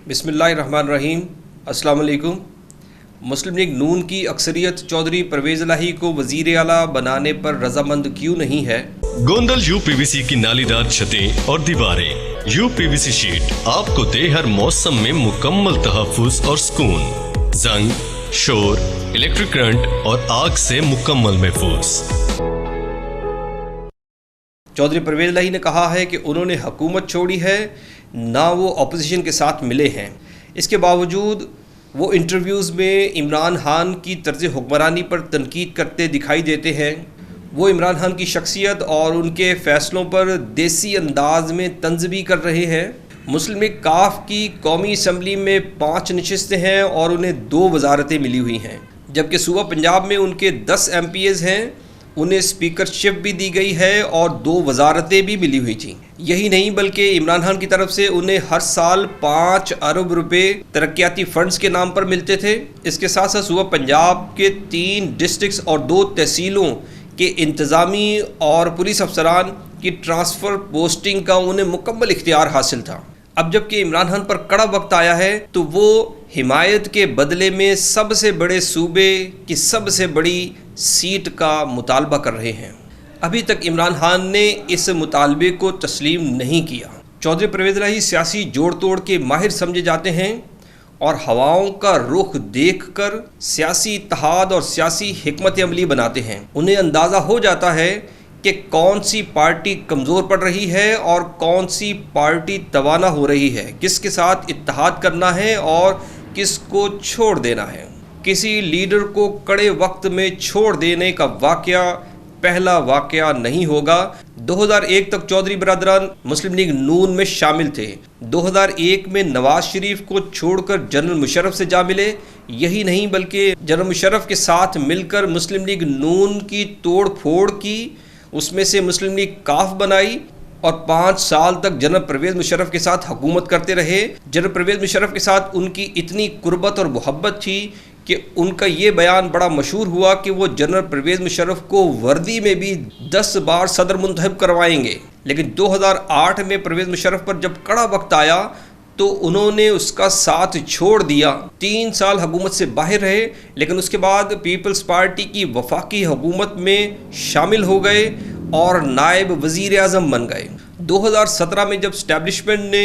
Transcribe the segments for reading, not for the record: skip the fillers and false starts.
बिस्मिल्लाहिर्रहमानिर्रहीम। अस्सलाम वालेकुम। मुस्लिम लीग नून की अक्सरियत चौधरी परवेज़ इलाही को वज़ीर आला बनाने पर रजामंद क्यों नहीं है? गोंदल यूपीवीसी की नालीदार छतें और दीवारें। यूपीवीसी शीट आपको दे हर मौसम में मुकम्मल तहफ़्फ़ुज़ और सुकून। जंग, शोर, इलेक्ट्रिक करंट और आग से मुकम्मल महफूज। चौधरी परवेज़ इलाही ने कहा है कि उन्होंने हुकूमत छोड़ी है, ना वो अपोजिशन के साथ मिले हैं। इसके बावजूद वो इंटरव्यूज़ में इमरान खान की तर्ज़ हुक्मरानी पर तनकीद करते दिखाई देते हैं। वो इमरान खान की शख्सियत और उनके फ़ैसलों पर देसी अंदाज में तंज़ भी कर रहे हैं। मुस्लिम लीग काफ की कौमी असम्बली में 5 नशिस्तें हैं और उन्हें 2 वजारतें मिली हुई हैं, जबकि सूबा पंजाब में उनके 10 MPs हैं। उन्हें स्पीकरशिप भी दी गई है और 2 वजारतें भी मिली हुई थी। यही नहीं बल्कि इमरान खान की तरफ से उन्हें हर साल 5 अरब रुपए तरक्याती फंड्स के नाम पर मिलते थे। इसके साथ साथ सूबा पंजाब के 3 डिस्ट्रिक्ट्स और 2 तहसीलों के इंतज़ामी और पुलिस अफसरान की ट्रांसफ़र पोस्टिंग का उन्हें मुकम्मल इख्तियार हासिल था। अब जबकि इमरान खान पर कड़ा वक्त आया है तो वो हिमायत के बदले में सबसे बड़े सूबे की सबसे बड़ी सीट का मुतालबा कर रहे हैं। अभी तक इमरान खान ने इस मुतालबे को तस्लीम नहीं किया। चौधरी परवेज़ इलाही सियासी जोड़ तोड़ के माहिर समझे जाते हैं और हवाओं का रुख देखकर सियासी इत्तेहाद और सियासी हिकमत अमली बनाते हैं। उन्हें अंदाज़ा हो जाता है कि कौन सी पार्टी कमज़ोर पड़ रही है और कौन सी पार्टी तवाना हो रही है, किसके साथ इत्तेहाद करना है और किसको छोड़ देना है। किसी लीडर को कड़े वक्त में छोड़ देने का वाक़या पहला वाक़या नहीं होगा। 2001 तक चौधरी बरादरान मुस्लिम लीग नून में शामिल थे। 2001 में नवाज शरीफ को छोड़कर जनरल मुशर्रफ से जा मिले। यही नहीं बल्कि जनरल मुशर्रफ के साथ मिलकर मुस्लिम लीग नून की तोड़ फोड़ की, उसमें से मुस्लिम लीग काफ बनाई और 5 साल तक जनरल परवेज़ मुशर्रफ के साथ हुकूमत करते रहे। जनरल परवेज़ मुशर्रफ के साथ उनकी इतनी कुर्बत और मोहब्बत थी कि उनका ये बयान बड़ा मशहूर हुआ कि वो जनरल परवेज़ मुशर्रफ को वर्दी में भी 10 बार सदर मुंतखब करवाएंगे। लेकिन 2008 में परवेज़ मुशर्रफ पर जब कड़ा वक्त आया तो उन्होंने उसका साथ छोड़ दिया। 3 साल हुकूमत से बाहर रहे, लेकिन उसके बाद पीपल्स पार्टी की वफाकी हुकूमत में शामिल हो गए और नायब वज़ीर आज़म बन गए। 2017 में जब इस्टेब्लिशमेंट ने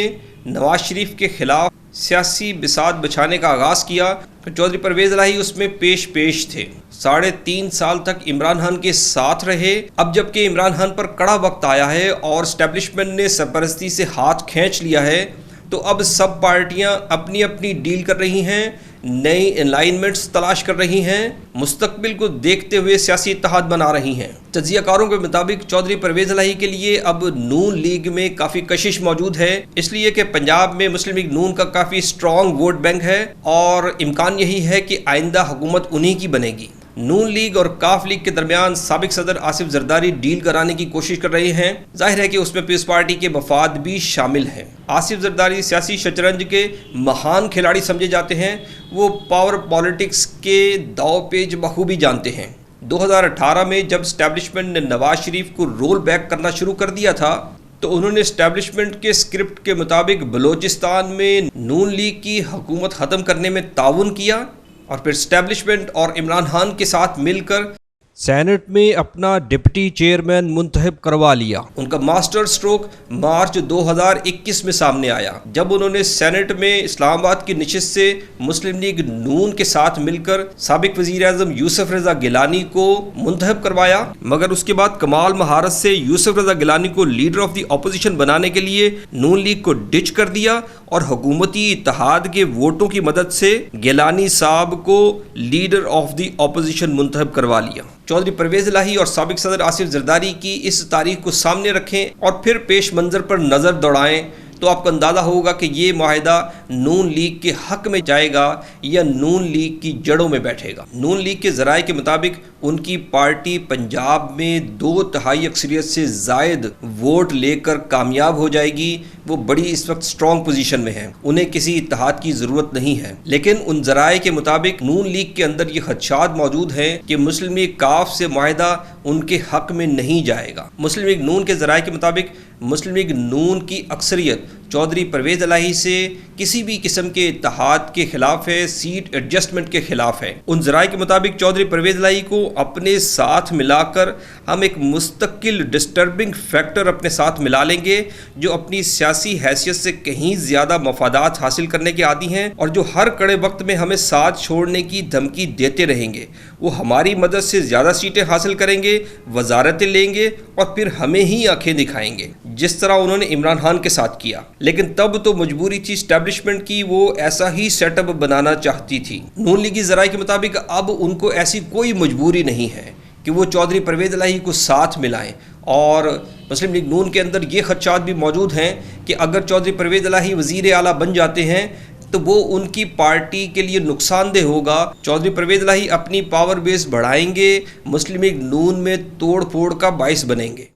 नवाज शरीफ के ख़िलाफ़ सियासी बिसात बचाने का आगाज़ किया तो चौधरी परवेज़ इलाही उसमें पेश थे। 3.5 साल तक इमरान खान के साथ रहे। अब जबकि इमरान खान पर कड़ा वक्त आया है और इस्टेब्लिशमेंट ने सरपरस्ती से हाथ खींच लिया है, तो अब सब पार्टियां अपनी अपनी डील कर रही हैं, नई अलाइनमेंट्स तलाश कर रही हैं, मुस्तकबिल को देखते हुए सियासी इत्तेहाद बना रही हैं। तज्ज़ियाकारों के मुताबिक चौधरी परवेज़ इलाही के लिए अब नून लीग में काफ़ी कशिश मौजूद है, इसलिए कि पंजाब में मुस्लिम लीग नून का काफ़ी स्ट्रॉन्ग वोट बैंक है और इम्कान यही है कि आइंदा हुकूमत उन्हीं की बनेगी। नून लीग और काफ लीग के दरमियान साबिक सदर आसिफ जरदारी डील कराने की कोशिश कर रहे हैं। जाहिर है कि उसमें पीपल्स पार्टी के मफाद भी शामिल हैं। आसिफ जरदारी सियासी शतरंज के महान खिलाड़ी समझे जाते हैं। वो पावर पॉलिटिक्स के दाव पेच बखूबी जानते हैं। 2018 में जब इस्टेब्लिशमेंट ने नवाज शरीफ को रोल बैक करना शुरू कर दिया था तो उन्होंने इस्टेब्लिशमेंट के स्क्रिप्ट के मुताबिक बलोचिस्तान में नून लीग की हुकूमत ख़त्म करने में ताउन किया और फिर इस्टेब्लिशमेंट और इमरान खान के साथ मिलकर सेनेट में अपना डिप्टी चेयरमैन मुंतखब करवा लिया। उनका मास्टर स्ट्रोक मार्च 2021 में सामने आया जब उन्होंने सेनेट में इस्लामाबाद की नशिस्त से मुस्लिम लीग नून के साथ मिलकर साबिक वज़ीर आज़म यूसुफ रज़ा गिलानी को मुंतखब करवाया। मगर उसके बाद कमाल महारत से यूसुफ रज़ा गिलानी को लीडर ऑफ द अपोजिशन बनाने के लिए नून लीग को डिच कर दिया और हुकूमती इत्तेहाद के वोटों की मदद से गिलानी साहब को लीडर ऑफ द अपोजिशन मुंतखब करवा लिया। चौधरी परवेज़ इलाही और साबिक सदर आसिफ जरदारी की इस तारीख को सामने रखें और फिर पेश मंज़र पर नज़र दौड़ाएं तो आपको अंदाज़ा होगा कि ये माहिदा नून लीग के हक़ में जाएगा या नून लीग की जड़ों में बैठेगा। नून लीग के ज़राए के मुताबिक उनकी पार्टी पंजाब में 2/3 अक्सरियत से ज़ायद वोट लेकर कामयाब हो जाएगी। वो बड़ी इस वक्त स्ट्रॉन्ग पोजीशन में है, उन्हें किसी इत्तेहाद की ज़रूरत नहीं है। लेकिन उन ज़राए के मुताबिक नून लीग के अंदर ये खदशात मौजूद हैं कि मुस्लिम लीग काफ से माहिदा उनके हक़ में नहीं जाएगा। मुस्लिम लीग नून के ज़राए के मुताबिक मुस्लिम लीग नून की अक्सरियत चौधरी परवेज़ इलाही से किसी भी किस्म के इत्तेहाद के खिलाफ है, सीट एडजस्टमेंट के खिलाफ है। उन ज़राए के मुताबिक चौधरी परवेज़ इलाही को अपने साथ मिलाकर हम एक मुस्तकिल डिस्टर्बिंग फैक्टर अपने साथ मिला लेंगे, जो अपनी सियासी हैसियत से कहीं ज़्यादा मफादात हासिल करने के आदी हैं और जो हर कड़े वक्त में हमें साथ छोड़ने की धमकी देते रहेंगे। वो हमारी मदद से ज़्यादा सीटें हासिल करेंगे, वजारतें लेंगे और फिर हमें ही आंखें दिखाएंगे, जिस तरह उन्होंने इमरान खान के साथ किया। लेकिन तब तो मजबूरी थी एस्टैब्लिशमेंट की, वो ऐसा ही सेटअप बनाना चाहती थी। नून लीगी ज़राए के मुताबिक अब उनको ऐसी कोई मजबूरी नहीं है कि वो चौधरी परवेज़ इलाही को साथ मिलाएं, और मुस्लिम लीग नून के अंदर ये खदशात भी मौजूद हैं कि अगर चौधरी परवेज़ इलाही वज़ीर आला बन जाते हैं तो वो उनकी पार्टी के लिए नुकसानदेह होगा। चौधरी परवेज़ इलाही अपनी पावर बेस बढ़ाएंगे, मुस्लिम लीग नून में तोड़ फोड़ का बाइस बनेंगे।